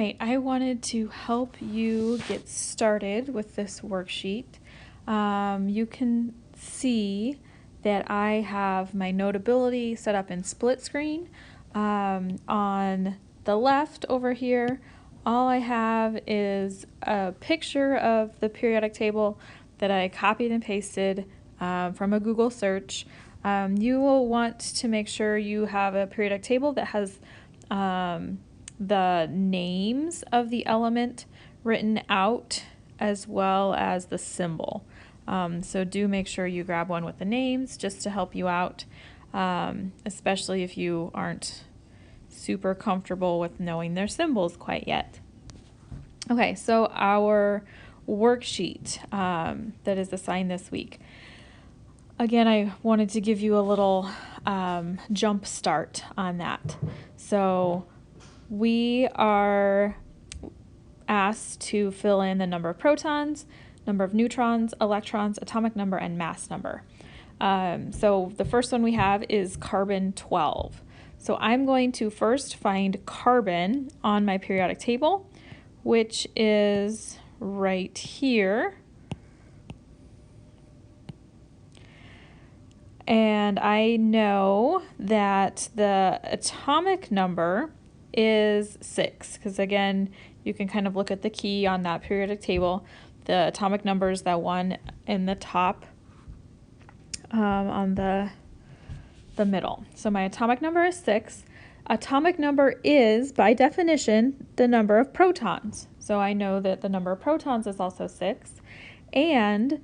right, I wanted to help you get started with this worksheet. You can see that I have my Notability set up in split screen. On the left over here, all I have is a picture of the periodic table that I copied and pasted from a Google search. You will want to make sure you have a periodic table that has the names of the element written out as well as the symbol. So do make sure you grab one with the names just to help you out, especially if you aren't super comfortable with knowing their symbols quite yet. Okay, so our worksheet that is assigned this week. Again, I wanted to give you a little jump start on that. So we are asked to fill in the number of protons, number of neutrons, electrons, atomic number, and mass number. So the first one we have is carbon 12. So I'm going to first find carbon on my periodic table, which is right here. And I know that the atomic number is 6, because again, you can kind of look at the key on that periodic table. The atomic number is that one in the top on the middle. So my atomic number is 6. Atomic number is, by definition, the number of protons. So I know that the number of protons is also 6. And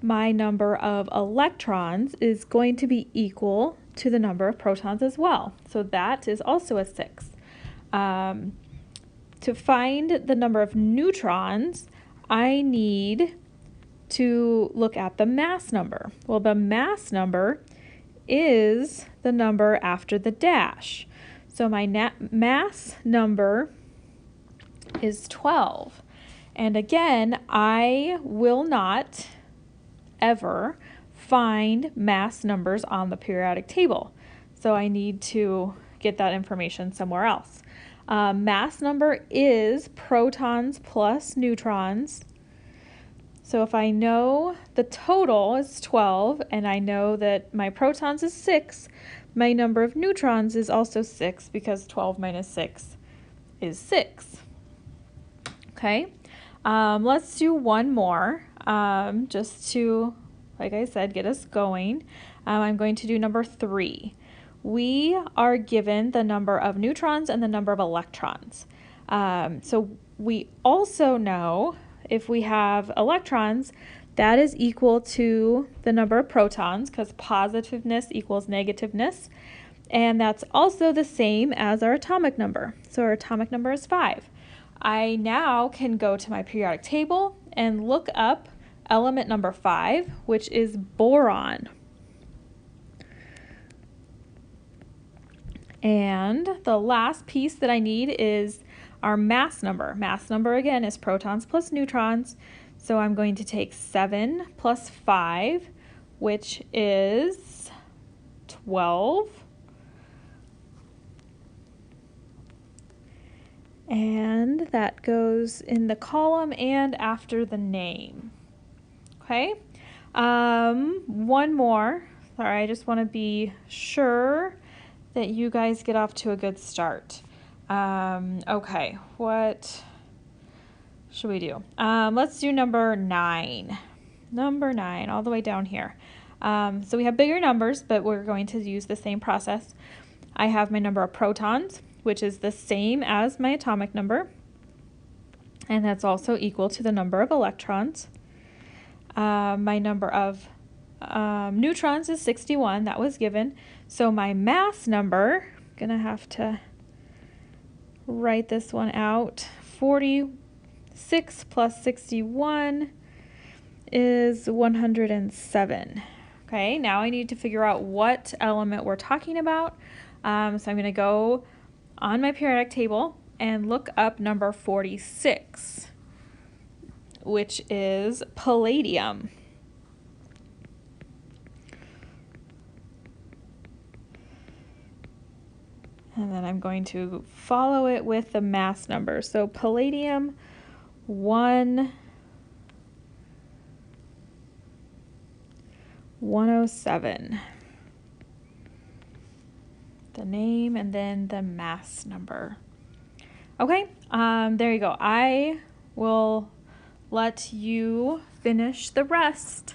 my number of electrons is going to be equal to the number of protons as well. So that is also a 6. To find the number of neutrons, I need to look at the mass number. Well, the mass number is the number after the dash. So my mass number is 12. And again, I will not ever find mass numbers on the periodic table. So I need to get that information somewhere else. Mass number is protons plus neutrons. So if I know the total is 12 and I know that my protons is 6, my number of neutrons is also 6 because 12 minus 6 is 6. Okay, let's do one more just to, like I said, get us going. I'm going to do number 3. We are given the number of neutrons and the number of electrons. So we also know if we have electrons, that is equal to the number of protons because positiveness equals negativeness. And that's also the same as our atomic number. So our atomic number is 5. I now can go to my periodic table and look up element number 5, which is boron. And the last piece that I need is our mass number. Mass number again is protons plus neutrons. So I'm going to take 7 plus 5, which is 12. And that goes in the column and after the name. Okay, one more. Sorry, I just want to be sure that you guys get off to a good start. Okay, what should we do? Let's do number 9. Number 9, all the way down here. So we have bigger numbers, but we're going to use the same process. I have my number of protons, which is the same as my atomic number, and that's also equal to the number of electrons. My number of neutrons is 61, that was given. So my mass number, I'm gonna have to write this one out, 46 plus 61 is 107. Okay, now I need to figure out what element we're talking about. So I'm gonna go on my periodic table and look up number 46, which is palladium. And then I'm going to follow it with the mass number. So palladium 107. The name and then the mass number. Okay, there you go. I will let you finish the rest.